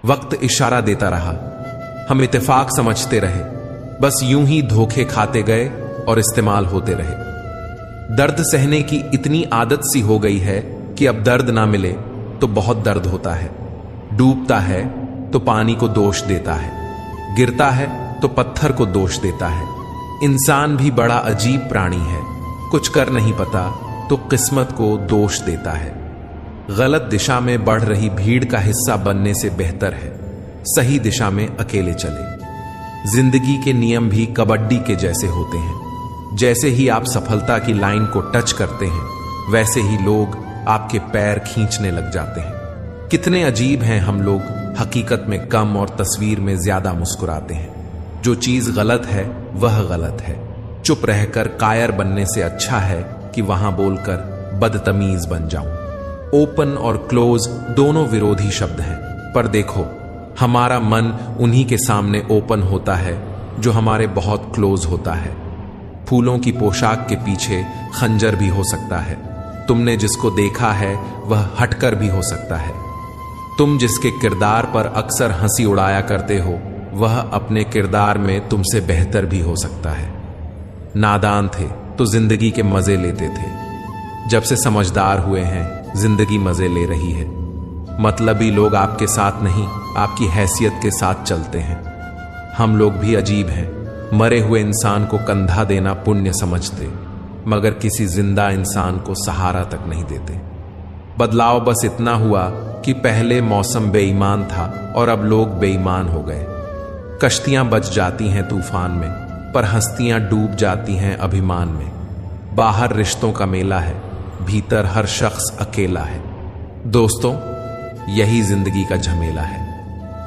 वक्त इशारा देता रहा, हम इत्तेफाक समझते रहे, बस यूं ही धोखे खाते गए और इस्तेमाल होते रहे। दर्द सहने की इतनी आदत सी हो गई है कि अब दर्द ना मिले तो बहुत दर्द होता है। डूबता है तो पानी को दोष देता है, गिरता है तो पत्थर को दोष देता है। इंसान भी बड़ा अजीब प्राणी है, कुछ कर नहीं पता तो किस्मत को दोष देता है। गलत दिशा में बढ़ रही भीड़ का हिस्सा बनने से बेहतर है सही दिशा में अकेले चले। जिंदगी के नियम भी कबड्डी के जैसे होते हैं। जैसे ही आप सफलता की लाइन को टच करते हैं, वैसे ही लोग आपके पैर खींचने लग जाते हैं। कितने अजीब हैं हम लोग, हकीकत में कम और तस्वीर में ज्यादा मुस्कुराते हैं। जो चीज गलत है वह गलत है। चुप रहकर कायर बनने से अच्छा है कि वहां बोलकर बदतमीज बन जाऊं। ओपन और क्लोज दोनों विरोधी शब्द हैं, पर देखो हमारा मन उन्हीं के सामने ओपन होता है जो हमारे बहुत क्लोज होता है। फूलों की पोशाक के पीछे खंजर भी हो सकता है। तुमने जिसको देखा है वह हटकर भी हो सकता है। तुम जिसके किरदार पर अक्सर हंसी उड़ाया करते हो, वह अपने किरदार में तुमसे बेहतर भी हो सकता है। नादान थे तो जिंदगी के मजे लेते थे, जब से समझदार हुए हैं जिंदगी मजे ले रही है। मतलबी लोग आपके साथ नहीं, आपकी हैसियत के साथ चलते हैं। हम लोग भी अजीब हैं, मरे हुए इंसान को कंधा देना पुण्य समझते, मगर किसी जिंदा इंसान को सहारा तक नहीं देते। बदलाव बस इतना हुआ कि पहले मौसम बेईमान था और अब लोग बेईमान हो गए। कश्तियां बच जाती हैं तूफान में, पर हस्तियां डूब जाती हैं अभिमान में। बाहर रिश्तों का मेला है, भीतर हर शख्स अकेला है। दोस्तों, यही जिंदगी का झमेला है।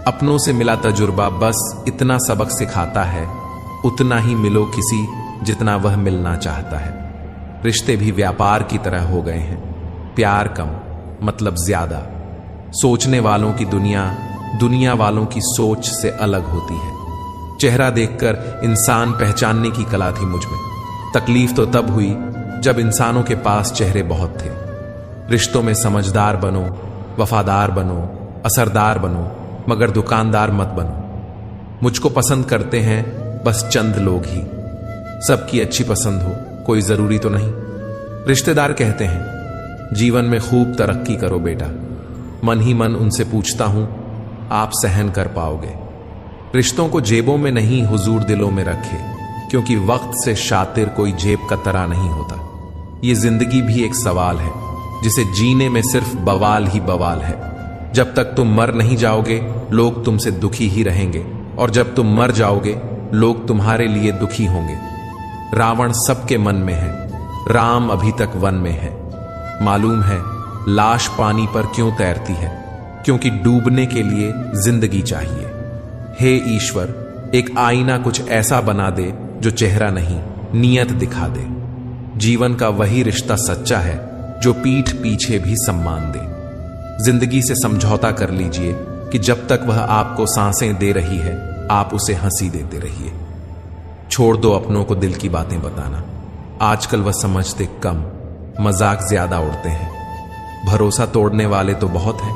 अपनों से मिला तजुर्बा बस इतना सबक सिखाता है, उतना ही मिलो किसी जितना वह मिलना चाहता है। रिश्ते भी व्यापार की तरह हो गए हैं, प्यार कम मतलब ज्यादा। सोचने वालों की दुनिया दुनिया वालों की सोच से अलग होती है। चेहरा देखकर इंसान पहचानने की कला थी मुझ में। तकलीफ तो तब हुई जब इंसानों के पास चेहरे बहुत थे। रिश्तों में समझदार बनो, वफादार बनो, असरदार बनो, मगर दुकानदार मत बनो। मुझको पसंद करते हैं बस चंद लोग ही। सबकी अच्छी पसंद हो कोई जरूरी तो नहीं। रिश्तेदार कहते हैं जीवन में खूब तरक्की करो बेटा। मन ही मन उनसे पूछता हूं, आप सहन कर पाओगे? रिश्तों को जेबों में नहीं हुजूर दिलों में रखे, क्योंकि वक्त से शातिर कोई जेब का तरा नहीं होता। ये जिंदगी भी एक सवाल है जिसे जीने में सिर्फ बवाल ही बवाल है। जब तक तुम मर नहीं जाओगे लोग तुमसे दुखी ही रहेंगे, और जब तुम मर जाओगे लोग तुम्हारे लिए दुखी होंगे। रावण सबके मन में है, राम अभी तक वन में है। मालूम है लाश पानी पर क्यों तैरती है? क्योंकि डूबने के लिए जिंदगी चाहिए। हे ईश्वर, एक आईना कुछ ऐसा बना दे जो चेहरा नहीं नियत दिखा दे। जीवन का वही रिश्ता सच्चा है जो पीठ पीछे भी सम्मान दे। जिंदगी से समझौता कर लीजिए कि जब तक वह आपको सांसें दे रही है आप उसे हंसी देते रहिए। छोड़ दो अपनों को दिल की बातें बताना। आजकल वह समझते कम, मजाक ज्यादा उड़ते हैं। भरोसा तोड़ने वाले तो बहुत हैं,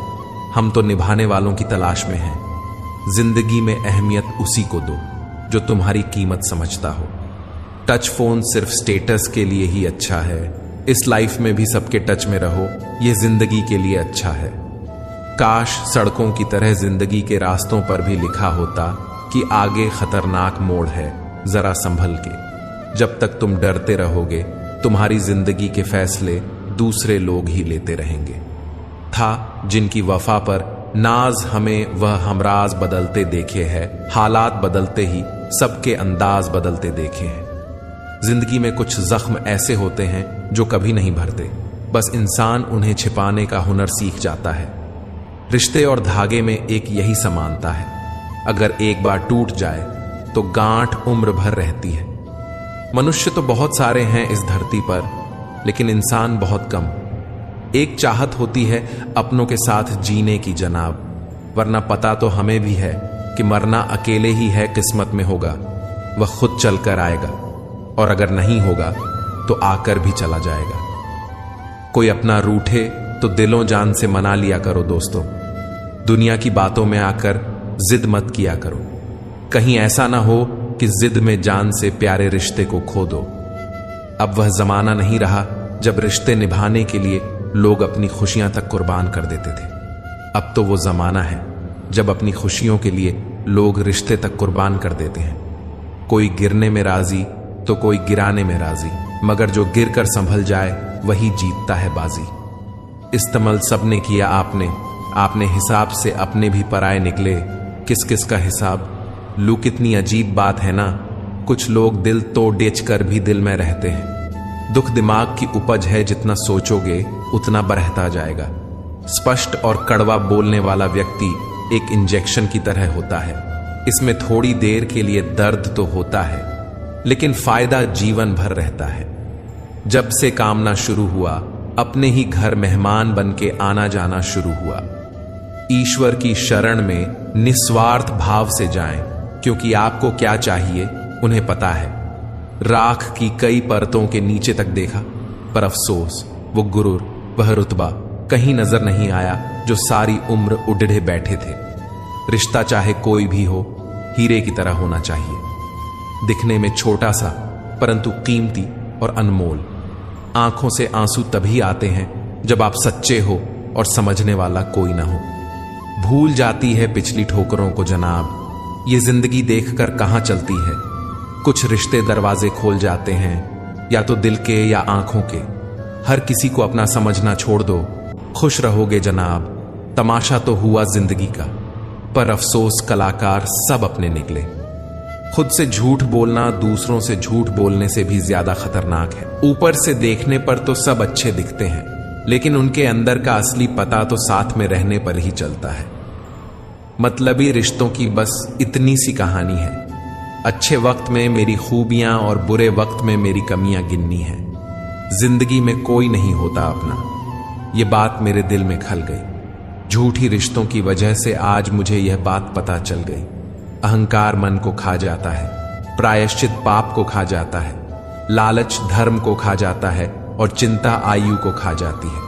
हम तो निभाने वालों की तलाश में हैं। जिंदगी में अहमियत उसी को दो जो तुम्हारी कीमत समझता हो। टच फोन सिर्फ स्टेटस के लिए ही अच्छा है। इस लाइफ में भी सबके टच में रहो, यह जिंदगी के लिए अच्छा है। काश सड़कों की तरह जिंदगी के रास्तों पर भी लिखा होता कि आगे खतरनाक मोड़ है, जरा संभल के। जब तक तुम डरते रहोगे तुम्हारी जिंदगी के फैसले दूसरे लोग ही लेते रहेंगे। था जिनकी वफा पर नाज हमें वह हमराज बदलते देखे हैं। हालात बदलते ही सबके अंदाज बदलते देखे हैं। जिंदगी में कुछ जख्म ऐसे होते हैं जो कभी नहीं भरते, बस इंसान उन्हें छिपाने का हुनर सीख जाता है। रिश्ते और धागे में एक यही समानता है, अगर एक बार टूट जाए तो गांठ उम्र भर रहती है। मनुष्य तो बहुत सारे हैं इस धरती पर, लेकिन इंसान बहुत कम। एक चाहत होती है अपनों के साथ जीने की जनाब, वरना पता तो हमें भी है कि मरना अकेले ही है किस्मत में होगा। वह खुद चलकर आएगा, और अगर नहीं होगा तो आकर भी चला जाएगा। कोई अपना रूठे तो दिलों जान से मना लिया करो दोस्तों। दुनिया की बातों में आकर जिद मत किया करो, कहीं ऐसा ना हो कि जिद में जान से प्यारे रिश्ते को खो दो। अब वह जमाना नहीं रहा जब रिश्ते निभाने के लिए लोग अपनी खुशियां तक कुर्बान कर देते थे। अब तो वो जमाना है जब अपनी खुशियों के लिए लोग रिश्ते तक कुर्बान कर देते हैं। कोई गिरने में राजी तो कोई गिराने में राजी, मगर जो गिर कर संभल जाए वही जीतता है बाजी। इस्तेमाल सबने किया आपने हिसाब से अपने भी पराए निकले, किस किस का हिसाब। लू कितनी अजीब बात है ना, कुछ लोग दिल तोड़ बेच कर भी दिल में रहते हैं। दुख दिमाग की उपज है, जितना सोचोगे उतना बढ़ता जाएगा। स्पष्ट और कड़वा बोलने वाला व्यक्ति एक इंजेक्शन की तरह होता है। इसमें थोड़ी देर के लिए दर्द तो होता है, लेकिन फायदा जीवन भर रहता है। जब से कामना शुरू हुआ, अपने ही घर मेहमान बन के आना जाना शुरू हुआ। ईश्वर की शरण में निस्वार्थ भाव से जाएं, क्योंकि आपको क्या चाहिए उन्हें पता है। राख की कई परतों के नीचे तक देखा, पर अफसोस वो गुरूर, वह रुतबा कहीं नजर नहीं आया जो सारी उम्र उड़े बैठे थे। रिश्ता चाहे कोई भी हो, हीरे की तरह होना चाहिए, दिखने में छोटा सा परंतु कीमती और अनमोल। आंखों से आंसू तभी आते हैं जब आप सच्चे हो और समझने वाला कोई ना हो। भूल जाती है पिछली ठोकरों को जनाब, ये जिंदगी देखकर कहां चलती है। कुछ रिश्ते दरवाजे खोल जाते हैं, या तो दिल के या आंखों के। हर किसी को अपना समझना छोड़ दो, खुश रहोगे जनाब। तमाशा तो हुआ जिंदगी का, पर अफसोस कलाकार सब अपने निकले। खुद से झूठ बोलना दूसरों से झूठ बोलने से भी ज्यादा खतरनाक है। ऊपर से देखने पर तो सब अच्छे दिखते हैं, लेकिन उनके अंदर का असली पता तो साथ में रहने पर ही चलता है। मतलबी रिश्तों की बस इतनी सी कहानी है। अच्छे वक्त में मेरी खूबियां और बुरे वक्त में मेरी कमियां गिननी है। जिंदगी में कोई नहीं होता अपना, ये बात मेरे दिल में खल गई। झूठी रिश्तों की वजह से आज मुझे यह बात पता चल गई। अहंकार मन को खा जाता है, प्रायश्चित पाप को खा जाता है, लालच धर्म को खा जाता है और चिंता आयु को खा जाती है।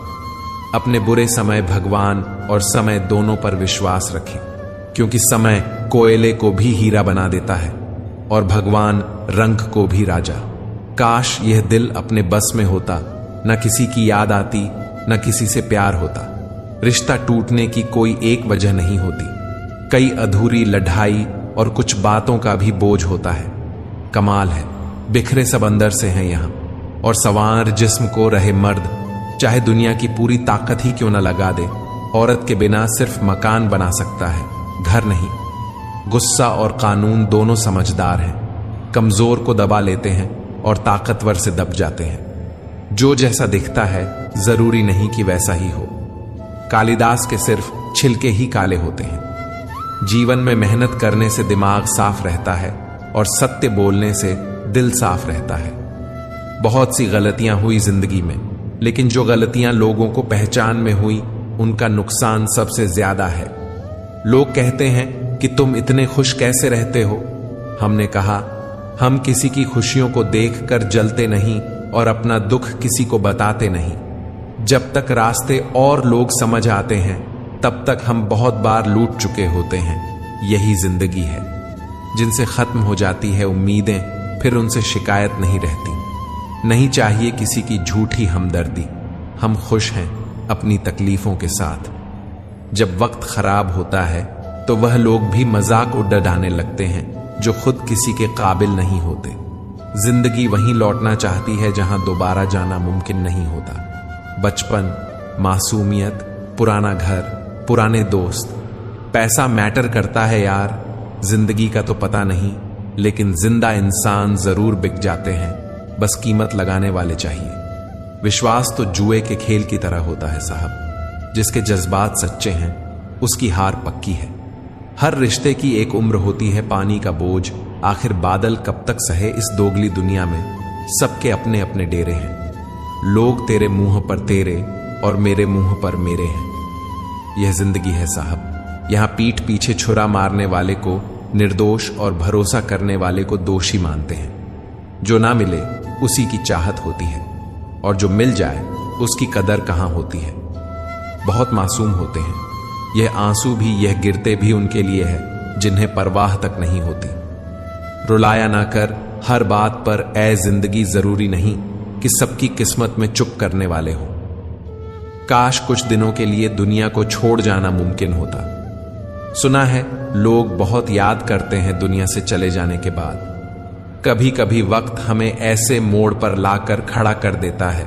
अपने बुरे समय भगवान और समय दोनों पर विश्वास रखें, क्योंकि समय कोयले को भी हीरा बना देता है और भगवान रंग को भी राजा। काश यह दिल अपने बस में होता, न किसी की याद आती, न किसी से प्यार होता। रिश्ता टूटने की कोई एक वजह नहीं होती, कई अधूरी लड़ाई और कुछ बातों का भी बोझ होता है। कमाल है, बिखरे सब अंदर से हैं यहां, और सवार जिस्म को रहे मर्द, चाहे दुनिया की पूरी ताकत ही क्यों न लगा दे, औरत के बिना सिर्फ मकान बना सकता है, घर नहीं। गुस्सा और कानून दोनों समझदार हैं, कमजोर को दबा लेते हैं और ताकतवर से दब जाते हैं। जो जैसा दिखता है जरूरी नहीं कि वैसा ही हो। कालिदास के सिर्फ छिलके ही काले होते हैं। जीवन में मेहनत करने से दिमाग साफ रहता है और सत्य बोलने से दिल साफ रहता है। बहुत सी गलतियां हुई जिंदगी में, लेकिन जो गलतियां लोगों को पहचान में हुई उनका नुकसान सबसे ज्यादा है। लोग कहते हैं कि तुम इतने खुश कैसे रहते हो। हमने कहा, हम किसी की खुशियों को देखकर जलते नहीं और अपना दुख किसी को बताते नहीं। जब तक रास्ते और लोग समझ आते हैं, तब तक हम बहुत बार लूट चुके होते हैं। यही जिंदगी है। जिनसे खत्म हो जाती है उम्मीदें, फिर उनसे शिकायत नहीं रहती। नहीं चाहिए किसी की झूठी हमदर्दी। हम खुश हैं अपनी तकलीफों के साथ। जब वक्त खराब होता है तो वह लोग भी मजाक उड़ाने लगते हैं जो खुद किसी के काबिल नहीं होते। जिंदगी वहीं लौटना चाहती है जहां दोबारा जाना मुमकिन नहीं होता। बचपन, मासूमियत, पुराना घर, पुराने दोस्त। पैसा मैटर करता है यार, जिंदगी का तो पता नहीं, लेकिन जिंदा इंसान जरूर बिक जाते हैं, बस कीमत लगाने वाले चाहिए। विश्वास तो जुए के खेल की तरह होता है साहब। जिसके जज्बात सच्चे हैं उसकी हार पक्की है। हर रिश्ते की एक उम्र होती है पानी का बोझ। आखिर बादल कब तक सहे इस दोगली दुनिया में। सबके अपने अपने डेरे हैं। लोग तेरे मुंह पर तेरे और मेरे मुंह पर मेरे हैं। यह जिंदगी है साहब। यहां पीठ पीछे छुरा मारने वाले को निर्दोष और भरोसा करने वाले को दोषी मानते हैं। जो ना मिले उसी की चाहत होती है, और जो मिल जाए उसकी कदर कहां होती है। बहुत मासूम होते हैं, यह आंसू भी, यह गिरते भी उनके लिए है जिन्हें परवाह तक नहीं होती। रुलाया ना कर, हर बात पर ऐ जिंदगी जरूरी नहीं कि सबकी किस्मत में चुप करने वाले हो। काश कुछ दिनों के लिए दुनिया को छोड़ जाना मुमकिन होता। सुना है लोग बहुत याद करते हैं दुनिया से चले जाने के बाद। कभी कभी वक्त हमें ऐसे मोड़ पर लाकर खड़ा कर देता है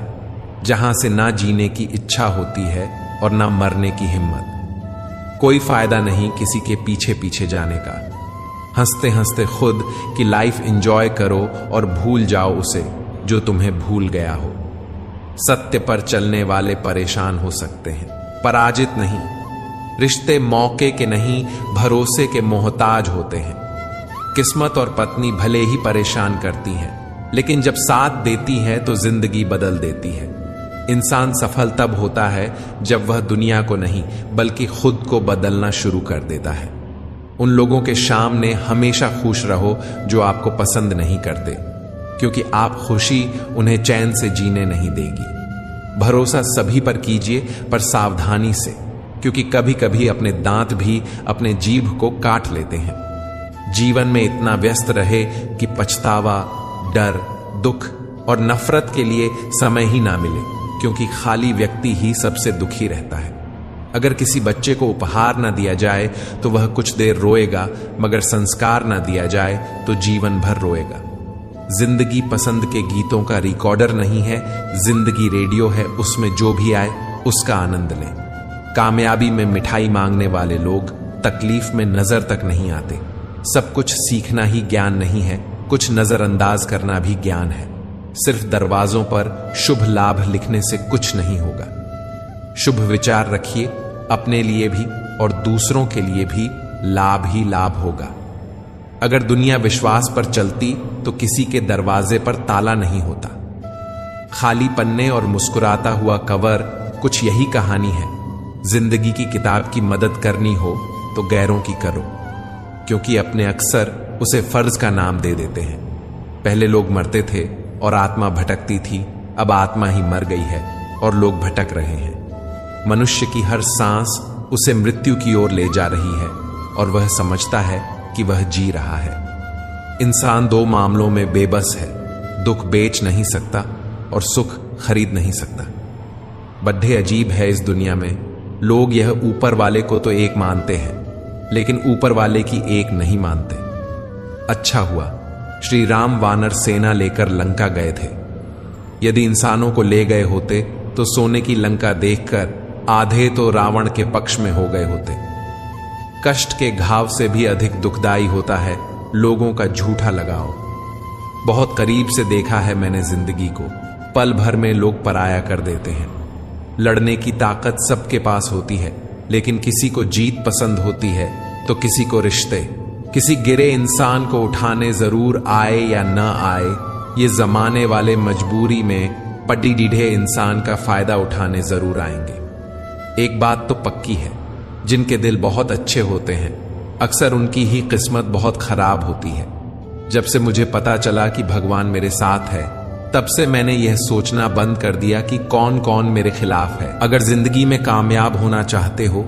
जहां से ना जीने की इच्छा होती है और ना मरने की हिम्मत। कोई फायदा नहीं किसी के पीछे पीछे जाने का। हंसते हंसते खुद की लाइफ एंजॉय करो और भूल जाओ उसे जो तुम्हें भूल गया हो। सत्य पर चलने वाले परेशान हो सकते हैं, पराजित नहीं। रिश्ते मौके के नहीं, भरोसे के मोहताज होते हैं। किस्मत और पत्नी भले ही परेशान करती हैं, लेकिन जब साथ देती है तो जिंदगी बदल देती है। इंसान सफल तब होता है जब वह दुनिया को नहीं बल्कि खुद को बदलना शुरू कर देता है। उन लोगों के सामने हमेशा खुश रहो जो आपको पसंद नहीं करते, क्योंकि आप खुशी उन्हें चैन से जीने नहीं देगी। भरोसा सभी पर कीजिए, पर सावधानी से, क्योंकि कभी कभी अपने दांत भी अपने जीभ को काट लेते हैं। जीवन में इतना व्यस्त रहे कि पछतावा, डर, दुख और नफरत के लिए समय ही ना मिले, क्योंकि खाली व्यक्ति ही सबसे दुखी रहता है। अगर किसी बच्चे को उपहार ना दिया जाए तो वह कुछ देर रोएगा, मगर संस्कार ना दिया जाए तो जीवन भर रोएगा। जिंदगी पसंद के गीतों का रिकॉर्डर नहीं है, जिंदगी रेडियो है, उसमें जो भी आए उसका आनंद लें। कामयाबी में मिठाई मांगने वाले लोग तकलीफ में नजर तक नहीं आते। सब कुछ सीखना ही ज्ञान नहीं है, कुछ नजरअंदाज करना भी ज्ञान है। सिर्फ दरवाजों पर शुभ लाभ लिखने से कुछ नहीं होगा। शुभ विचार रखिए, अपने लिए भी और दूसरों के लिए भी लाभ ही लाभ होगा। अगर दुनिया विश्वास पर चलती तो किसी के दरवाजे पर ताला नहीं होता। खाली पन्ने और मुस्कुराता हुआ कवर, कुछ यही कहानी है। जिंदगी की किताब की मदद करनी हो तो गैरों की करो, क्योंकि अपने अक्सर उसे फर्ज का नाम दे देते हैं। पहले लोग मरते थे और आत्मा भटकती थी, अब आत्मा ही मर गई है और लोग भटक रहे हैं। मनुष्य की हर सांस उसे मृत्यु की ओर ले जा रही है और वह समझता है कि वह जी रहा है। इंसान दो मामलों में बेबस है, दुख बेच नहीं सकता और सुख खरीद नहीं सकता। बड्ढे अजीब है इस दुनिया में, लोग यह ऊपर वाले को तो एक मानते हैं, लेकिन ऊपर वाले की एक नहीं मानते। अच्छा हुआ श्री राम वानर सेना लेकर लंका गए थे। यदि इंसानों को ले गए होते तो सोने की लंका देखकर आधे तो रावण के पक्ष में हो गए होते। कष्ट के घाव से भी अधिक दुखदाई होता है लोगों का झूठा लगाव। बहुत करीब से देखा है मैंने जिंदगी को, पल भर में लोग पराया कर देते हैं। लड़ने की ताकत सबके पास होती है, लेकिन किसी को जीत पसंद होती है तो किसी को रिश्ते। किसी गिरे इंसान को उठाने जरूर आए या न आए, ये जमाने वाले मजबूरी में पटी डीढ़े इंसान का फायदा उठाने जरूर आएंगे। एक बात तो पक्की है, जिनके दिल बहुत अच्छे होते हैं अक्सर उनकी ही किस्मत बहुत खराब होती है। जब से मुझे पता चला कि भगवान मेरे साथ है, तब से मैंने यह सोचना बंद कर दिया कि कौन कौन मेरे खिलाफ है। अगर जिंदगी में कामयाब होना चाहते हो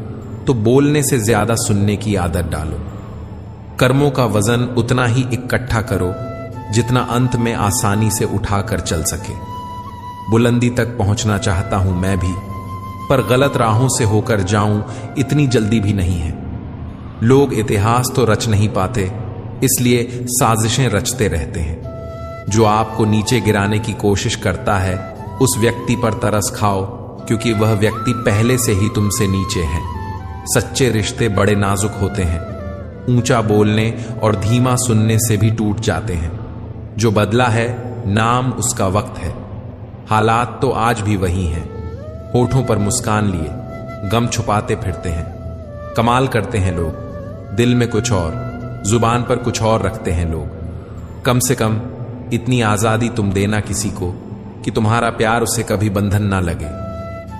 तो बोलने से ज्यादा सुनने की आदत डालो। कर्मों का वजन उतना ही इकट्ठा करो जितना अंत में आसानी से उठाकर चल सके। बुलंदी तक पहुंचना चाहता हूं मैं भी, पर गलत राहों से होकर जाऊं इतनी जल्दी भी नहीं है। लोग इतिहास तो रच नहीं पाते, इसलिए साजिशें रचते रहते हैं। जो आपको नीचे गिराने की कोशिश करता है उस व्यक्ति पर तरस खाओ, क्योंकि वह व्यक्ति पहले से ही तुमसे नीचे है। सच्चे रिश्ते बड़े नाजुक होते हैं, ऊंचा बोलने और धीमा सुनने से भी टूट जाते हैं। जो बदला है नाम उसका वक्त है। हालात तो आज भी वही हैं। होठों पर मुस्कान लिए गम छुपाते फिरते हैं। कमाल करते हैं लोग, दिल में कुछ और, जुबान पर कुछ और रखते हैं लोग। कम से कम इतनी आजादी तुम देना किसी को कि तुम्हारा प्यार उसे कभी बंधन ना लगे।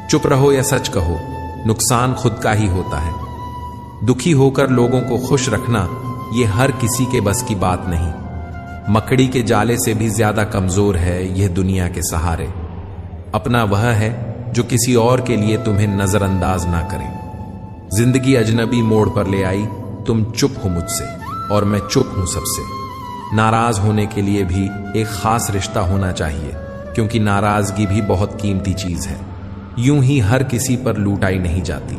चुप रहो या सच कहो, नुकसान खुद का ही होता है। दुखी होकर लोगों को खुश रखना यह हर किसी के बस की बात नहीं। मकड़ी के जाले से भी ज्यादा कमजोर है यह दुनिया के सहारे। अपना वह है जो किसी और के लिए तुम्हें नजरअंदाज ना करे। जिंदगी अजनबी मोड़ पर ले आई, तुम चुप हो मुझसे और मैं चुप हूं सबसे। नाराज होने के लिए भी एक खास रिश्ता होना चाहिए, क्योंकि नाराजगी भी बहुत कीमती चीज है। यूं ही हर किसी पर लूटाई नहीं जाती।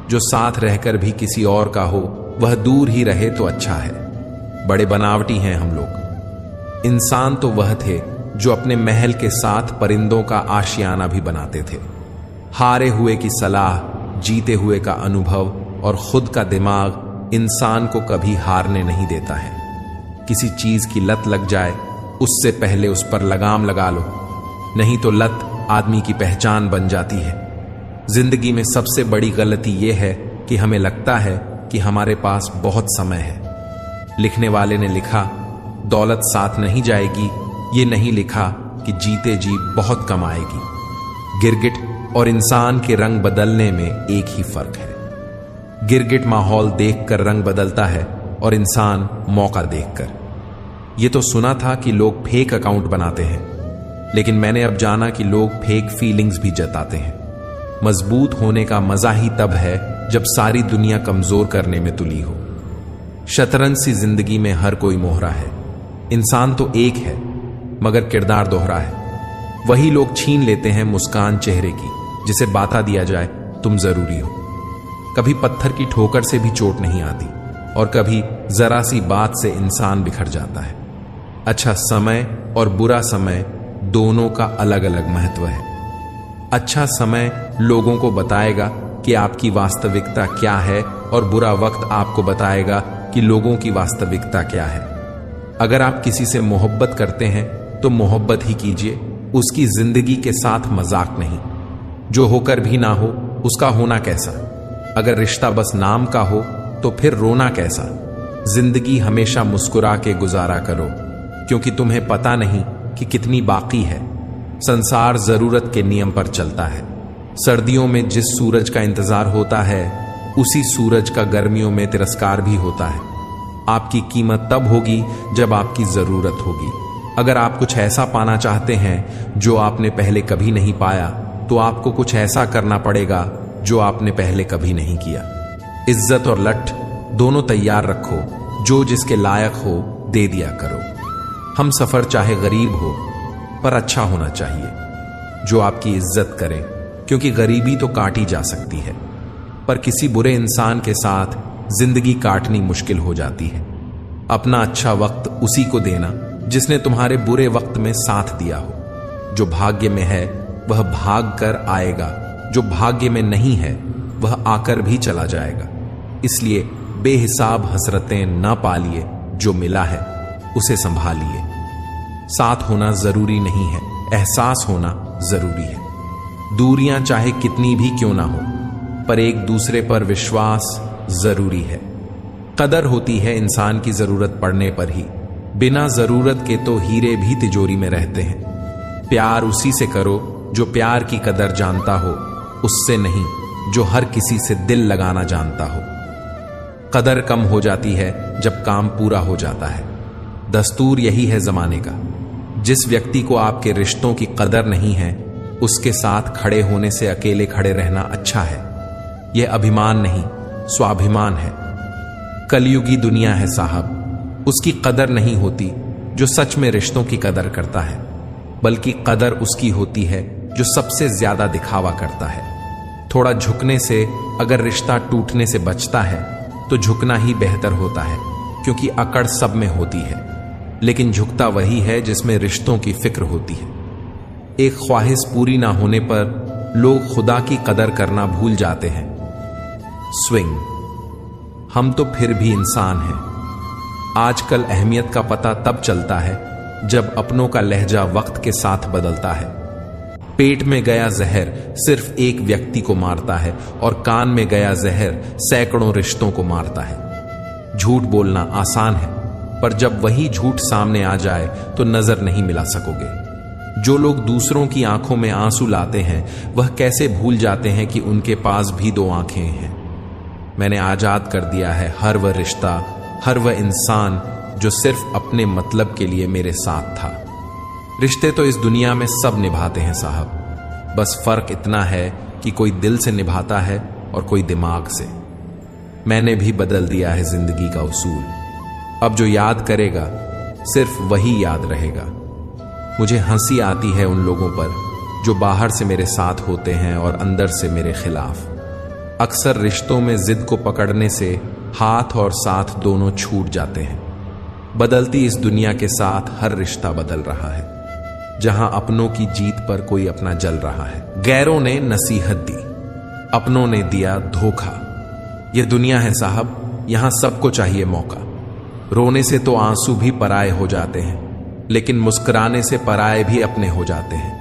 जो साथ रहकर भी किसी और का हो, वह दूर ही रहे तो अच्छा है। बड़े बनावटी हैं हम लोग। इंसान तो वह थे जो अपने महल के साथ परिंदों का आशियाना भी बनाते थे। हारे हुए की सलाह, जीते हुए का अनुभव और खुद का दिमाग इंसान को कभी हारने नहीं देता है। किसी चीज की लत लग जाए, उससे पहले उस पर लगाम लगा लो, नहीं तो लत आदमी की पहचान बन जाती है। जिंदगी में सबसे बड़ी गलती यह है कि हमें लगता है कि हमारे पास बहुत समय है। लिखने वाले ने लिखा, दौलत साथ नहीं जाएगी, ये नहीं लिखा कि जीते जी बहुत कम आएगी। गिरगिट और इंसान के रंग बदलने में एक ही फर्क है। गिरगिट माहौल देखकर रंग बदलता है और इंसान मौका देखकर। ये तो सुना था कि लोग फेक अकाउंट बनाते हैं, लेकिन मैंने अब जाना कि लोग फेक फीलिंग्स भी जताते हैं। मजबूत होने का मजा ही तब है जब सारी दुनिया कमजोर करने में तुली हो। शतरंज सी जिंदगी में हर कोई मोहरा है। इंसान तो एक है, मगर किरदार दोहरा है। वही लोग छीन लेते हैं मुस्कान चेहरे की, जिसे बाता दिया जाए तुम जरूरी हो। कभी पत्थर की ठोकर से भी चोट नहीं आती, और कभी जरा सी बात से इंसान बिखर जाता है। अच्छा समय और बुरा समय दोनों का अलग अलग महत्व है। अच्छा समय लोगों को बताएगा कि आपकी वास्तविकता क्या है, और बुरा वक्त आपको बताएगा कि लोगों की वास्तविकता क्या है। अगर आप किसी से मोहब्बत करते हैं तो मोहब्बत ही कीजिए, उसकी जिंदगी के साथ मजाक नहीं। जो होकर भी ना हो उसका होना कैसा। अगर रिश्ता बस नाम का हो तो फिर रोना कैसा। जिंदगी हमेशा मुस्कुरा के गुजारा करो, क्योंकि तुम्हें पता नहीं कि कितनी बाकी है। संसार जरूरत के नियम पर चलता है। सर्दियों में जिस सूरज का इंतजार होता है, उसी सूरज का गर्मियों में तिरस्कार भी होता है। आपकी कीमत तब होगी जब आपकी जरूरत होगी। अगर आप कुछ ऐसा पाना चाहते हैं जो आपने पहले कभी नहीं पाया, तो आपको कुछ ऐसा करना पड़ेगा जो आपने पहले कभी नहीं किया। इज्जत और लठ दोनों तैयार रखो, जो जिसके लायक हो दे दिया करो। हम सफर चाहे गरीब हो, पर अच्छा होना चाहिए, जो आपकी इज्जत करे, क्योंकि गरीबी तो काटी जा सकती है, पर किसी बुरे इंसान के साथ जिंदगी काटनी मुश्किल हो जाती है। अपना अच्छा वक्त उसी को देना जिसने तुम्हारे बुरे वक्त में साथ दिया हो। जो भाग्य में है वह भाग कर आएगा, जो भाग्य में नहीं है वह आकर भी चला जाएगा। इसलिए बेहिसाब हसरतें न पालिए, जो मिला है उसे संभालिए। साथ होना जरूरी नहीं है, एहसास होना जरूरी है। दूरियां चाहे कितनी भी क्यों ना हो, पर एक दूसरे पर विश्वास जरूरी है। कदर होती है इंसान की जरूरत पड़ने पर ही। बिना जरूरत के तो हीरे भी तिजोरी में रहते हैं। प्यार उसी से करो जो प्यार की कदर जानता हो, उससे नहीं जो हर किसी से दिल लगाना जानता हो। कदर कम हो जाती है जब काम पूरा हो जाता है। दस्तूर यही है जमाने का। जिस व्यक्ति को आपके रिश्तों की कदर नहीं है, उसके साथ खड़े होने से अकेले खड़े रहना अच्छा है। यह अभिमान नहीं, स्वाभिमान है। कलयुगी दुनिया है साहब, उसकी कदर नहीं होती जो सच में रिश्तों की कदर करता है, बल्कि कदर उसकी होती है जो सबसे ज्यादा दिखावा करता है। थोड़ा झुकने से अगर रिश्ता टूटने से बचता है तो झुकना ही बेहतर होता है, क्योंकि अकड़ सब में होती है, लेकिन झुकता वही है जिसमें रिश्तों की फिक्र होती है। एक ख्वाहिश पूरी ना होने पर लोग खुदा की कदर करना भूल जाते हैं। स्विंग, हम तो फिर भी इंसान हैं। आजकल अहमियत का पता तब चलता है जब अपनों का लहजा वक्त के साथ बदलता है। पेट में गया जहर सिर्फ एक व्यक्ति को मारता है, और कान में गया जहर सैकड़ों रिश्तों को मारता है। झूठ बोलना आसान है, पर जब वही झूठ सामने आ जाए तो नजर नहीं मिला सकोगे। जो लोग दूसरों की आंखों में आंसू लाते हैं, वह कैसे भूल जाते हैं कि उनके पास भी दो आंखें हैं। मैंने आजाद कर दिया है हर वह रिश्ता, हर वह इंसान जो सिर्फ अपने मतलब के लिए मेरे साथ था। रिश्ते तो इस दुनिया में सब निभाते हैं साहब, बस फर्क इतना है कि कोई दिल से निभाता है और कोई दिमाग से। मैंने भी बदल दिया है जिंदगी का उसूल। अब जो याद करेगा सिर्फ वही याद रहेगा। मुझे हंसी आती है उन लोगों पर जो बाहर से मेरे साथ होते हैं और अंदर से मेरे खिलाफ। अक्सर रिश्तों में जिद को पकड़ने से हाथ और साथ दोनों छूट जाते हैं। बदलती इस दुनिया के साथ हर रिश्ता बदल रहा है, जहां अपनों की जीत पर कोई अपना जल रहा है। गैरों ने नसीहत दी, अपनों ने दिया धोखा। यह दुनिया है साहब, यहां सबको चाहिए मौका। रोने से तो आंसू भी पराये हो जाते हैं, लेकिन मुस्कुराने से पराये भी अपने हो जाते हैं।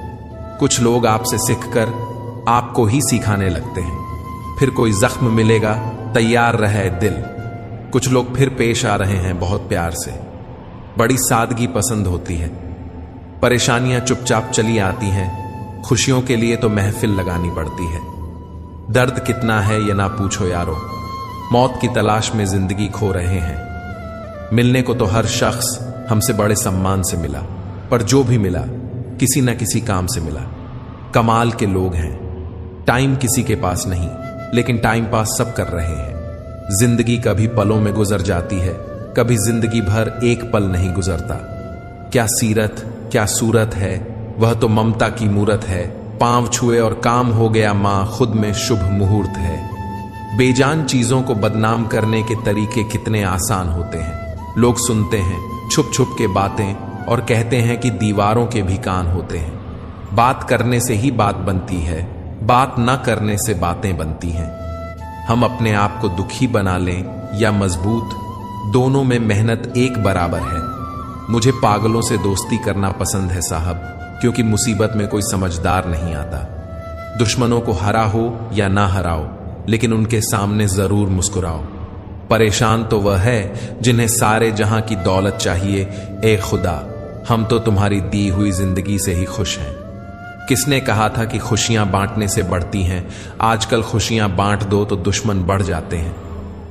कुछ लोग आपसे सीखकर आपको ही सिखाने लगते हैं, फिर कोई जख्म मिलेगा तैयार रहे दिल। कुछ लोग फिर पेश आ रहे हैं बहुत प्यार से। बड़ी सादगी पसंद होती है, परेशानियां चुपचाप चली आती हैं, खुशियों के लिए तो महफिल लगानी पड़ती है। दर्द कितना है ये ना पूछो यारो, मौत की तलाश में जिंदगी खो रहे हैं। मिलने को तो हर शख्स हमसे बड़े सम्मान से मिला, पर जो भी मिला किसी न किसी काम से मिला। कमाल के लोग हैं, टाइम किसी के पास नहीं, लेकिन टाइम पास सब कर रहे हैं। जिंदगी कभी पलों में गुजर जाती है, कभी जिंदगी भर एक पल नहीं गुजरता। क्या सीरत क्या सूरत है, वह तो ममता की मूरत है। पांव छुए और काम हो गया मां, खुद में शुभ मुहूर्त है। बेजान चीजों को बदनाम करने के तरीके कितने आसान होते हैं। लोग सुनते हैं छुप छुप के बातें और कहते हैं कि दीवारों के भी कान होते हैं। बात करने से ही बात बनती है, बात न करने से बातें बनती हैं। हम अपने आप को दुखी बना लें या मजबूत, दोनों में मेहनत एक बराबर है। मुझे पागलों से दोस्ती करना पसंद है साहब, क्योंकि मुसीबत में कोई समझदार नहीं आता। दुश्मनों को हरा हो या ना हराओ, लेकिन उनके सामने जरूर मुस्कुराओ। परेशान तो वह है जिन्हें सारे जहां की दौलत चाहिए। ए खुदा, हम तो तुम्हारी दी हुई जिंदगी से ही खुश हैं। किसने कहा था कि खुशियां बांटने से बढ़ती हैं? आजकल खुशियां बांट दो तो दुश्मन बढ़ जाते हैं।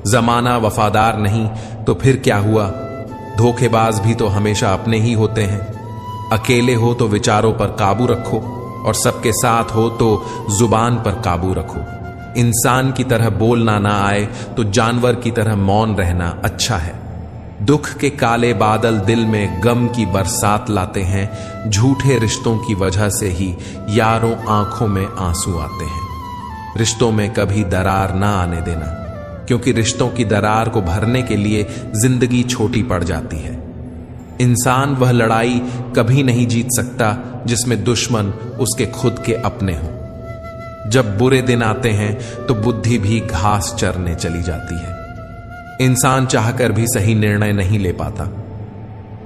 जमाना वफादार नहीं तो फिर क्या हुआ? धोखेबाज भी तो हमेशा अपने ही होते हैं। अकेले हो तो विचारों पर काबू रखो, और सबके साथ हो तो जुबान पर काबू रखो। इंसान की तरह बोलना ना आए तो जानवर की तरह मौन रहना अच्छा है। दुख के काले बादल दिल में गम की बरसात लाते हैं। झूठे रिश्तों की वजह से ही यारों आंखों में आंसू आते हैं। रिश्तों में कभी दरार ना आने देना, क्योंकि रिश्तों की दरार को भरने के लिए जिंदगी छोटी पड़ जाती है। इंसान वह लड़ाई कभी नहीं जीत सकता जिसमें दुश्मन उसके खुद के अपने हों। जब बुरे दिन आते हैं तो बुद्धि भी घास चरने चली जाती है। इंसान चाहकर भी सही निर्णय नहीं ले पाता।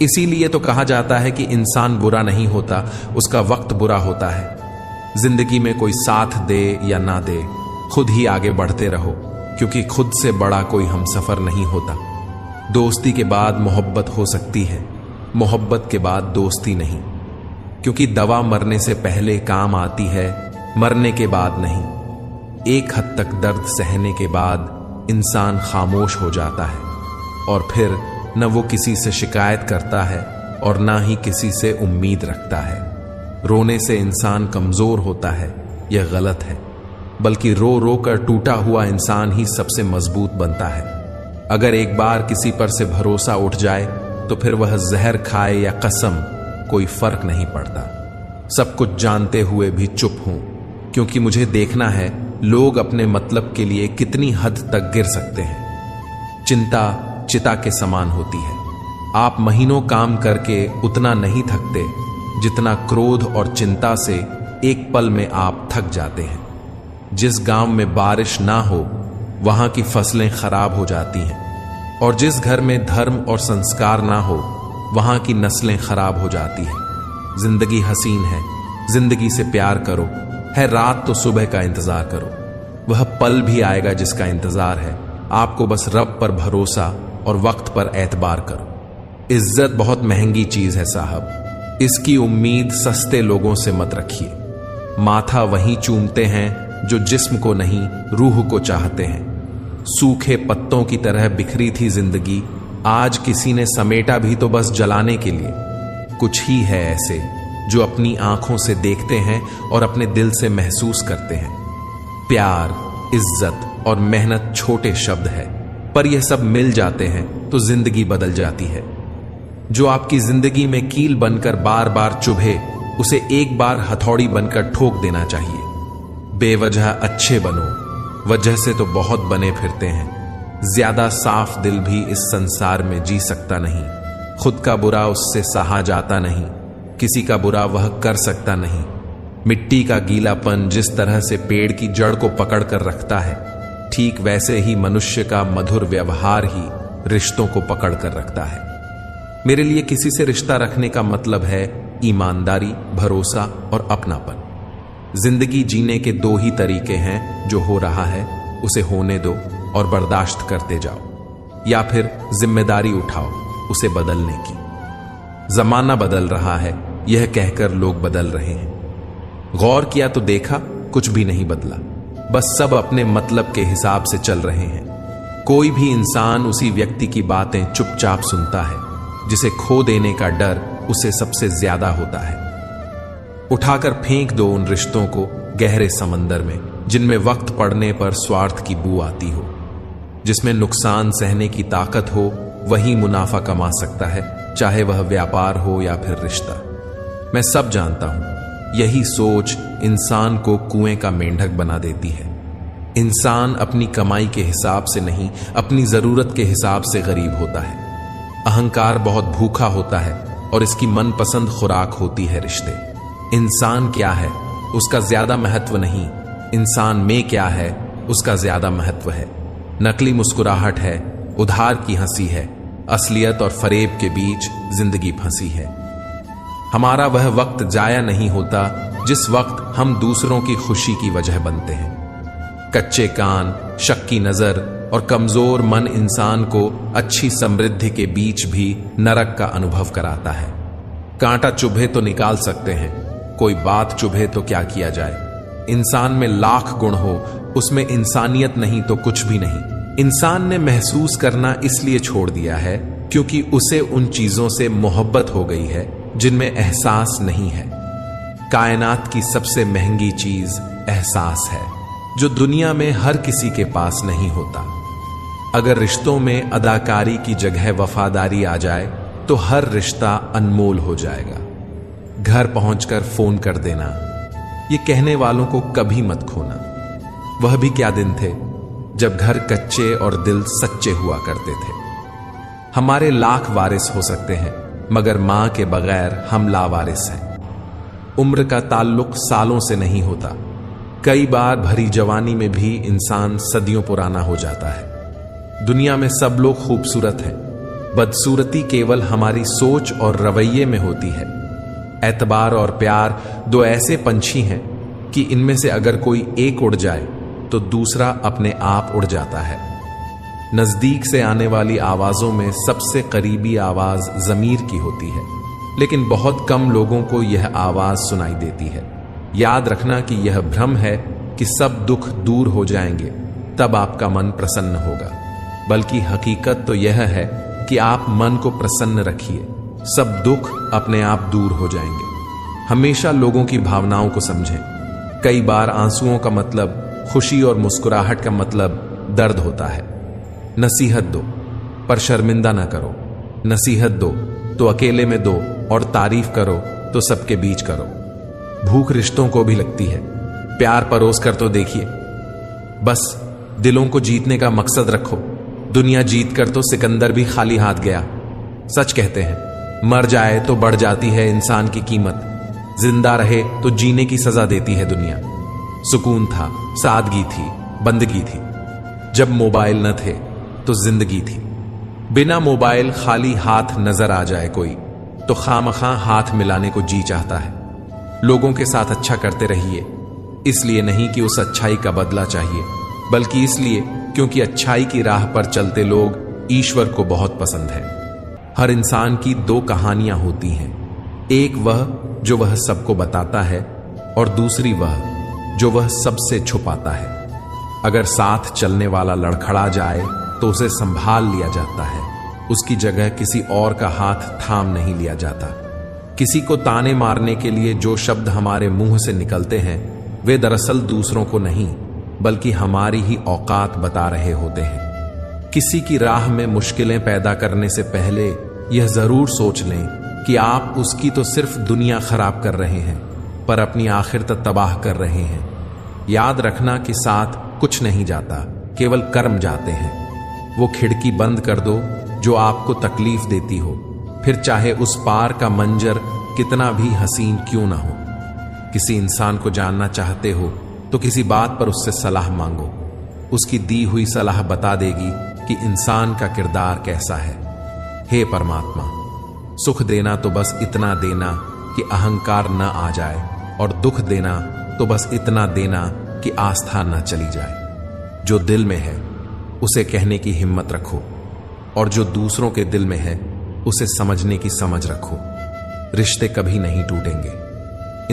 इसीलिए तो कहा जाता है कि इंसान बुरा नहीं होता, उसका वक्त बुरा होता है। जिंदगी में कोई साथ दे या ना दे, खुद ही आगे बढ़ते रहो, क्योंकि खुद से बड़ा कोई हमसफर नहीं होता। दोस्ती के बाद मोहब्बत हो सकती है, मोहब्बत के बाद दोस्ती नहीं, क्योंकि दवा मरने से पहले काम आती है, मरने के बाद नहीं। एक हद तक दर्द सहने के बाद इंसान खामोश हो जाता है, और फिर न वो किसी से शिकायत करता है और ना ही किसी से उम्मीद रखता है। रोने से इंसान कमजोर होता है, यह गलत है, बल्कि रो रो कर टूटा हुआ इंसान ही सबसे मजबूत बनता है। अगर एक बार किसी पर से भरोसा उठ जाए तो फिर वह जहर खाए या कसम, कोई फर्क नहीं पड़ता। सब कुछ जानते हुए भी चुप हूं, क्योंकि मुझे देखना है लोग अपने मतलब के लिए कितनी हद तक गिर सकते हैं। चिंता चिता के समान होती है। आप महीनों काम करके उतना नहीं थकते जितना क्रोध और चिंता से एक पल में आप थक जाते हैं। जिस गांव में बारिश ना हो वहां की फसलें खराब हो जाती हैं, और जिस घर में धर्म और संस्कार ना हो वहां की नस्लें खराब हो जाती हैं। जिंदगी हसीन है, जिंदगी से प्यार करो। है रात तो सुबह का इंतजार करो, वह पल भी आएगा जिसका इंतजार है। आपको बस रब पर भरोसा और वक्त पर एतबार करो। इज्जत बहुत महंगी चीज है साहब, इसकी उम्मीद सस्ते लोगों से मत रखिए। माथा वहीं चूमते हैं जो जिस्म को नहीं, रूह को चाहते हैं। सूखे पत्तों की तरह बिखरी थी जिंदगी, आज किसी ने समेटा भी तो बस जलाने के लिए। कुछ ही है ऐसे जो अपनी आंखों से देखते हैं और अपने दिल से महसूस करते हैं। प्यार, इज्जत और मेहनत छोटे शब्द है, पर यह सब मिल जाते हैं तो जिंदगी बदल जाती है। जो आपकी जिंदगी में कील बनकर बार बार चुभे, उसे एक बार हथौड़ी बनकर ठोक देना चाहिए। बेवजह अच्छे बनो, वजह से तो बहुत बने फिरते हैं। ज्यादा साफ दिल भी इस संसार में जी सकता नहीं। खुद का बुरा उससे सहा जाता नहीं, किसी का बुरा वह कर सकता नहीं। मिट्टी का गीलापन जिस तरह से पेड़ की जड़ को पकड़ कर रखता है, ठीक वैसे ही मनुष्य का मधुर व्यवहार ही रिश्तों को पकड़ कर रखता है। मेरे लिए किसी से रिश्ता रखने का मतलब है ईमानदारी, भरोसा और अपनापन। जिंदगी जीने के दो ही तरीके हैं, जो हो रहा है उसे होने दो और बर्दाश्त करते जाओ, या फिर जिम्मेदारी उठाओ उसे बदलने की। जमाना बदल रहा है यह कहकर लोग बदल रहे हैं। गौर किया तो देखा कुछ भी नहीं बदला, बस सब अपने मतलब के हिसाब से चल रहे हैं। कोई भी इंसान उसी व्यक्ति की बातें चुपचाप सुनता है जिसे खो देने का डर उसे सबसे ज्यादा होता है। उठाकर फेंक दो उन रिश्तों को गहरे समंदर में, जिनमें वक्त पड़ने पर स्वार्थ की बू आती हो। जिसमें नुकसान सहने की ताकत हो वही मुनाफा कमा सकता है, चाहे वह व्यापार हो या फिर रिश्ता। मैं सब जानता हूं, यही सोच इंसान को कुएं का मेंढक बना देती है। इंसान अपनी कमाई के हिसाब से नहीं, अपनी जरूरत के हिसाब से गरीब होता है। अहंकार बहुत भूखा होता है और इसकी मनपसंद खुराक होती है रिश्ते। इंसान क्या है उसका ज्यादा महत्व नहीं, इंसान में क्या है उसका ज्यादा महत्व है। नकली मुस्कुराहट है, उधार की हंसी है, असलियत और फरेब के बीच जिंदगी फंसी है। हमारा वह वक्त जाया नहीं होता जिस वक्त हम दूसरों की खुशी की वजह बनते हैं। कच्चे कान, शक की नजर और कमजोर मन इंसान को अच्छी समृद्धि के बीच भी नरक का अनुभव कराता है। कांटा चुभे तो निकाल सकते हैं, कोई बात चुभे तो क्या किया जाए। इंसान में लाख गुण हो, उसमें इंसानियत नहीं तो कुछ भी नहीं। इंसान ने महसूस करना इसलिए छोड़ दिया है क्योंकि उसे उन चीजों से मोहब्बत हो गई है जिनमें एहसास नहीं है। कायनात की सबसे महंगी चीज एहसास है, जो दुनिया में हर किसी के पास नहीं होता। अगर रिश्तों में अदाकारी की जगह वफादारी आ जाए तो हर रिश्ता अनमोल हो जाएगा। घर पहुंचकर फोन कर देना, ये कहने वालों को कभी मत खोना। वह भी क्या दिन थे जब घर कच्चे और दिल सच्चे हुआ करते थे। हमारे लाख वारिस हो सकते हैं, मगर मां के बगैर हम लावारिस हैं। उम्र का ताल्लुक सालों से नहीं होता। कई बार भरी जवानी में भी इंसान सदियों पुराना हो जाता है। दुनिया में सब लोग खूबसूरत हैं, बदसूरती केवल हमारी सोच और रवैये में होती है। एतबार और प्यार दो ऐसे पंछी हैं कि इनमें से अगर कोई एक उड़ जाए तो दूसरा अपने आप उड़ जाता है। नजदीक से आने वाली आवाजों में सबसे करीबी आवाज ज़मीर की होती है, लेकिन बहुत कम लोगों को यह आवाज सुनाई देती है। याद रखना कि यह भ्रम है कि सब दुख दूर हो जाएंगे तब आपका मन प्रसन्न होगा, बल्कि हकीकत तो यह है कि आप मन को प्रसन्न रखिए, सब दुख अपने आप दूर हो जाएंगे। हमेशा लोगों की भावनाओं को समझें। कई बार आंसुओं का मतलब खुशी और मुस्कुराहट का मतलब दर्द होता है। नसीहत दो पर शर्मिंदा ना करो। नसीहत दो तो अकेले में दो और तारीफ करो तो सबके बीच करो। भूख रिश्तों को भी लगती है, प्यार परोस कर तो देखिए। बस दिलों को जीतने का मकसद रखो। दुनिया जीत कर तो सिकंदर भी खाली हाथ गया। सच कहते हैं, मर जाए तो बढ़ जाती है इंसान की कीमत, जिंदा रहे तो जीने की सजा देती है दुनिया। सुकून था, सादगी थी, बंदगी थी। जब मोबाइल न थे तो जिंदगी थी। बिना मोबाइल खाली हाथ नजर आ जाए कोई तो खामखां हाथ मिलाने को जी चाहता है। लोगों के साथ अच्छा करते रहिए, इसलिए नहीं कि उस अच्छाई का बदला चाहिए, बल्कि इसलिए क्योंकि अच्छाई की राह पर चलते लोग ईश्वर को बहुत पसंद है। हर इंसान की दो कहानियां होती हैं, एक वह जो वह सबको बताता है और दूसरी वह जो वह सबसे छुपाता है। अगर साथ चलने वाला लड़खड़ा जाए तो उसे संभाल लिया जाता है, उसकी जगह किसी और का हाथ थाम नहीं लिया जाता। किसी को ताने मारने के लिए जो शब्द हमारे मुंह से निकलते हैं वे दरअसल दूसरों को नहीं बल्कि हमारी ही औकात बता रहे होते हैं। किसी की राह में मुश्किलें पैदा करने से पहले यह जरूर सोच लें कि आप उसकी तो सिर्फ दुनिया खराब कर रहे हैं, पर अपनी आखिरत तबाह कर रहे हैं। याद रखना कि साथ कुछ नहीं जाता, केवल कर्म जाते हैं। वो खिड़की बंद कर दो जो आपको तकलीफ देती हो, फिर चाहे उस पार का मंजर कितना भी हसीन क्यों ना हो। किसी इंसान को जानना चाहते हो तो किसी बात पर उससे सलाह मांगो। उसकी दी हुई सलाह बता देगी कि इंसान का किरदार कैसा है। हे परमात्मा, सुख देना तो बस इतना देना कि अहंकार न आ जाए, और दुख देना तो बस इतना देना कि आस्था न चली जाए। जो दिल में है उसे कहने की हिम्मत रखो, और जो दूसरों के दिल में है उसे समझने की समझ रखो। रिश्ते कभी नहीं टूटेंगे।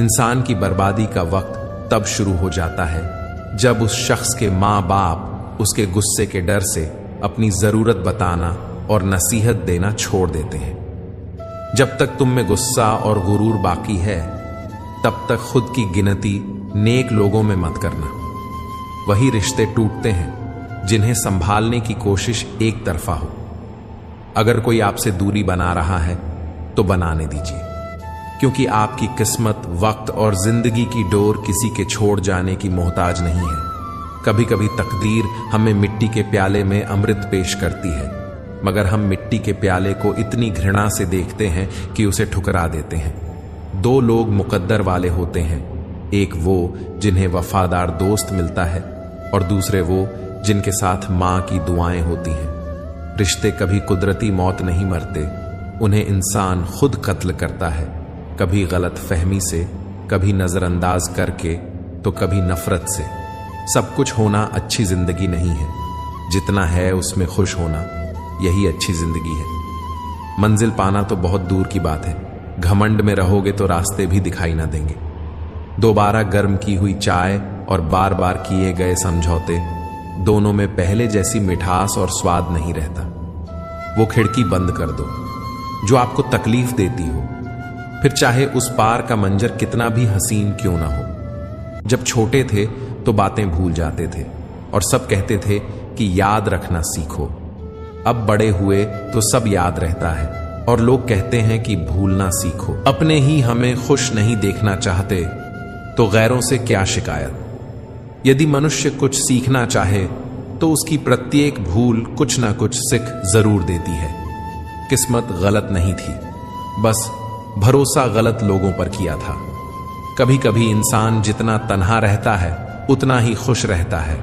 इंसान की बर्बादी का वक्त तब शुरू हो जाता है जब उस शख्स के माँ बाप उसके गुस्से के डर से अपनी जरूरत बताना और नसीहत देना छोड़ देते हैं। जब तक तुम में गुस्सा और गुरूर बाकी है, तब तक खुद की गिनती नेक लोगों में मत करना। वही रिश्ते टूटते हैं जिन्हें संभालने की कोशिश एक तरफा हो। अगर कोई आपसे दूरी बना रहा है तो बनाने दीजिए, क्योंकि आपकी किस्मत, वक्त और जिंदगी की डोर किसी के छोड़ जाने की मोहताज नहीं है। कभी कभी तकदीर हमें मिट्टी के प्याले में अमृत पेश करती है, मगर हम मिट्टी के प्याले को इतनी घृणा से देखते हैं कि उसे ठुकरा देते हैं। दो लोग मुकद्दर वाले होते हैं, एक वो जिन्हें वफादार दोस्त मिलता है, और दूसरे वो जिनके साथ मां की दुआएं होती हैं। रिश्ते कभी कुदरती मौत नहीं मरते, उन्हें इंसान खुद कत्ल करता है, कभी गलत फहमी से, कभी नजरअंदाज करके, तो कभी नफरत से। सब कुछ होना अच्छी जिंदगी नहीं है, जितना है उसमें खुश होना, यही अच्छी जिंदगी है। मंजिल पाना तो बहुत दूर की बात है, घमंड में रहोगे तो रास्ते भी दिखाई ना देंगे। दोबारा गर्म की हुई चाय और बार बार किए गए समझौते, दोनों में पहले जैसी मिठास और स्वाद नहीं रहता। वो खिड़की बंद कर दो जो आपको तकलीफ देती हो, फिर चाहे उस पार का मंजर कितना भी हसीन क्यों ना हो। जब छोटे थे तो बातें भूल जाते थे और सब कहते थे कि याद रखना सीखो। अब बड़े हुए तो सब याद रहता है और लोग कहते हैं कि भूलना सीखो। अपने ही हमें खुश नहीं देखना चाहते तो गैरों से क्या शिकायत। यदि मनुष्य कुछ सीखना चाहे तो उसकी प्रत्येक भूल कुछ ना कुछ सिख जरूर देती है। किस्मत गलत नहीं थी, बस भरोसा गलत लोगों पर किया था। कभी कभी इंसान जितना तन्हा रहता है उतना ही खुश रहता है।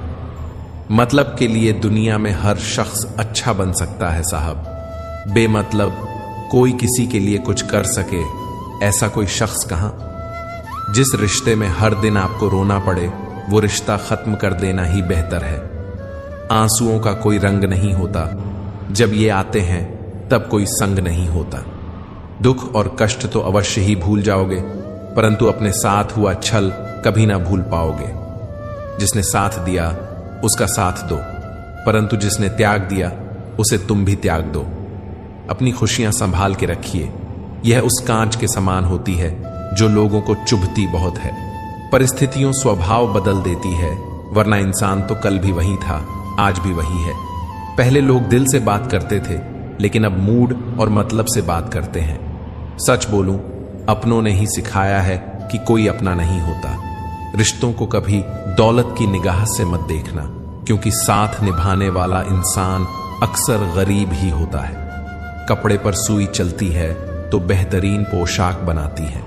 मतलब के लिए दुनिया में हर शख्स अच्छा बन सकता है साहब। बेमतलब कोई किसी के लिए कुछ कर सके ऐसा कोई शख्स कहां। जिस रिश्ते में हर दिन आपको रोना पड़े वो रिश्ता खत्म कर देना ही बेहतर है। आंसुओं का कोई रंग नहीं होता, जब ये आते हैं तब कोई संग नहीं होता। दुख और कष्ट तो अवश्य ही भूल जाओगे, परंतु अपने साथ हुआ छल कभी ना भूल पाओगे। जिसने साथ दिया उसका साथ दो, परंतु जिसने त्याग दिया उसे तुम भी त्याग दो। अपनी खुशियां संभाल के रखिए, यह उस कांच के समान होती है जो लोगों को चुभती बहुत है। परिस्थितियों स्वभाव बदल देती है, वरना इंसान तो कल भी वही था, आज भी वही है। पहले लोग दिल से बात करते थे, लेकिन अब मूड और मतलब से बात करते हैं। सच बोलूं, अपनों ने ही सिखाया है कि कोई अपना नहीं होता। रिश्तों को कभी दौलत की निगाह से मत देखना, क्योंकि साथ निभाने वाला इंसान अक्सर गरीब ही होता है। कपड़े पर सुई चलती है तो बेहतरीन पोशाक बनाती है।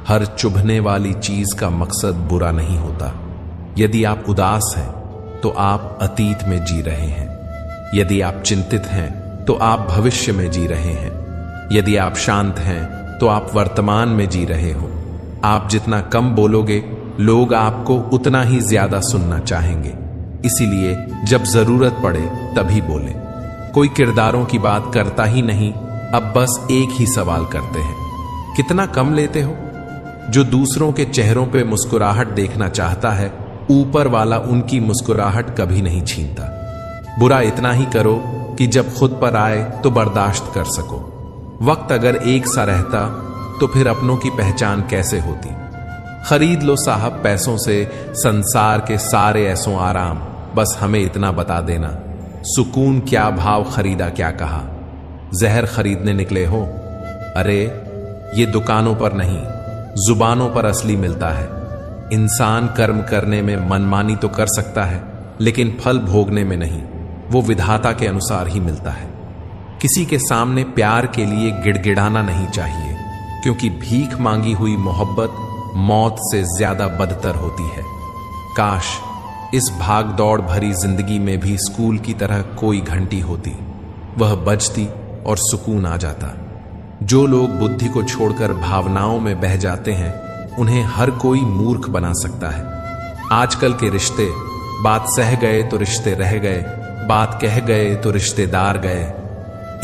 हर चुभने वाली चीज का मकसद बुरा नहीं होता। यदि आप उदास हैं तो आप अतीत में जी रहे हैं, यदि आप चिंतित हैं तो आप भविष्य में जी रहे हैं, यदि आप शांत हैं तो आप वर्तमान में जी रहे हो। आप जितना कम बोलोगे, लोग आपको उतना ही ज्यादा सुनना चाहेंगे। इसीलिए जब जरूरत पड़े तभी बोलें। कोई किरदारों की बात करता ही नहीं, अब बस एक ही सवाल करते हैं, कितना कम लेते हो? जो दूसरों के चेहरों पे मुस्कुराहट देखना चाहता है, ऊपर वाला उनकी मुस्कुराहट कभी नहीं छीनता। बुरा इतना ही करो कि जब खुद पर आए तो बर्दाश्त कर सको। वक्त अगर एक सा रहता तो फिर अपनों की पहचान कैसे होती। खरीद लो साहब पैसों से संसार के सारे ऐसों आराम, बस हमें इतना बता देना सुकून क्या भाव खरीदा क्या कहा, जहर खरीदने निकले हो। अरे ये दुकानों पर नहीं, जुबानों पर असली मिलता है। इंसान कर्म करने में मनमानी तो कर सकता है, लेकिन फल भोगने में नहीं। वो विधाता के अनुसार ही मिलता है। किसी के सामने प्यार के लिए गिड़गिड़ाना नहीं चाहिए, क्योंकि भीख मांगी हुई मोहब्बत मौत से ज्यादा बदतर होती है। काश इस भाग दौड़ भरी जिंदगी में भी स्कूल की तरह कोई घंटी होती, वह बजती और सुकून आ जाता। जो लोग बुद्धि को छोड़कर भावनाओं में बह जाते हैं, उन्हें हर कोई मूर्ख बना सकता है। आजकल के रिश्ते बात सह गए तो रिश्ते रह गए, बात कह गए तो रिश्तेदार गए।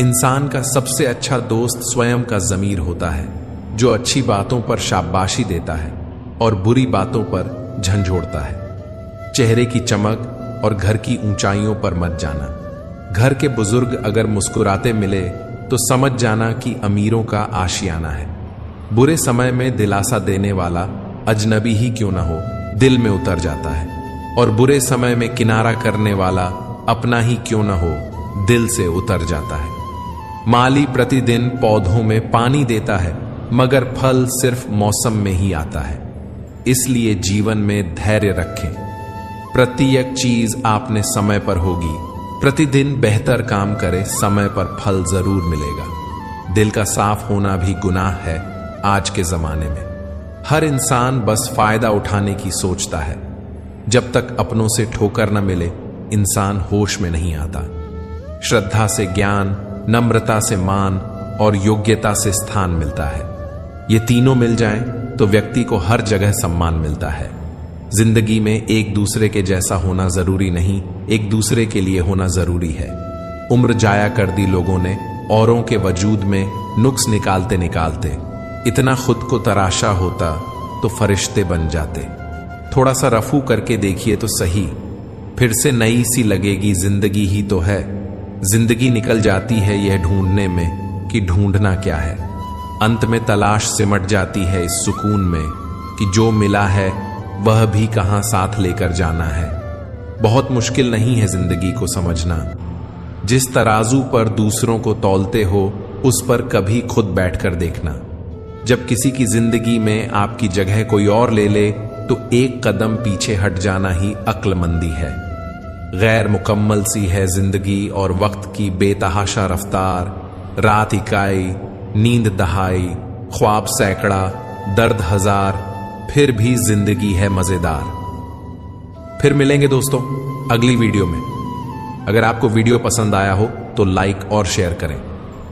इंसान का सबसे अच्छा दोस्त स्वयं का ज़मीर होता है, जो अच्छी बातों पर शाबाशी देता है और बुरी बातों पर झंझोड़ता है। चेहरे की चमक और घर की ऊंचाइयों पर मत जाना। घर के बुजुर्ग अगर मुस्कुराते मिले तो समझ जाना कि अमीरों का आशियाना है। बुरे समय में दिलासा देने वाला अजनबी ही क्यों ना हो, दिल में उतर जाता है, और बुरे समय में किनारा करने वाला अपना ही क्यों ना हो, दिल से उतर जाता है। माली प्रतिदिन पौधों में पानी देता है, मगर फल सिर्फ मौसम में ही आता है। इसलिए जीवन में धैर्य रखें। प्रत्येक चीज आपने समय पर होगी। प्रतिदिन बेहतर काम करे, समय पर फल जरूर मिलेगा। दिल का साफ होना भी गुनाह है आज के जमाने में। हर इंसान बस फायदा उठाने की सोचता है। जब तक अपनों से ठोकर न मिले, इंसान होश में नहीं आता। श्रद्धा से ज्ञान, नम्रता से मान और योग्यता से स्थान मिलता है। ये तीनों मिल जाएं तो व्यक्ति को हर जगह सम्मान मिलता है। जिंदगी में एक दूसरे के जैसा होना जरूरी नहीं, एक दूसरे के लिए होना जरूरी है। उम्र जाया कर दी लोगों ने औरों के वजूद में नुक्स निकालते निकालते। इतना खुद को तराशा होता तो फरिश्ते बन जाते। थोड़ा सा रफू करके देखिए तो सही, फिर से नई सी लगेगी जिंदगी ही तो है। जिंदगी निकल जाती है यह ढूंढने में कि ढूंढना क्या है। अंत में तलाश सिमट जाती है इस सुकून में कि जो मिला है वह भी कहां साथ लेकर जाना है। बहुत मुश्किल नहीं है जिंदगी को समझना। जिस तराजू पर दूसरों को तौलते हो, उस पर कभी खुद बैठकर देखना। जब किसी की जिंदगी में आपकी जगह कोई और ले ले तो एक कदम पीछे हट जाना ही अक्लमंदी है। गैर मुकम्मल सी है जिंदगी और वक्त की बेतहाशा रफ्तार। रात इकाई, नींद दहाई, ख्वाब सैकड़ा, दर्द हजार, फिर भी जिंदगी है मजेदार। फिर मिलेंगे दोस्तों अगली वीडियो में। अगर आपको वीडियो पसंद आया हो तो लाइक और शेयर करें।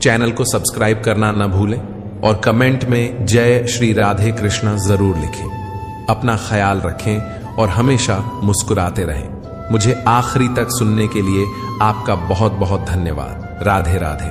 चैनल को सब्सक्राइब करना न भूलें और कमेंट में जय श्री राधे कृष्णा जरूर लिखें। अपना ख्याल रखें और हमेशा मुस्कुराते रहें। मुझे आखिरी तक सुनने के लिए आपका बहुत बहुत धन्यवाद। राधे राधे।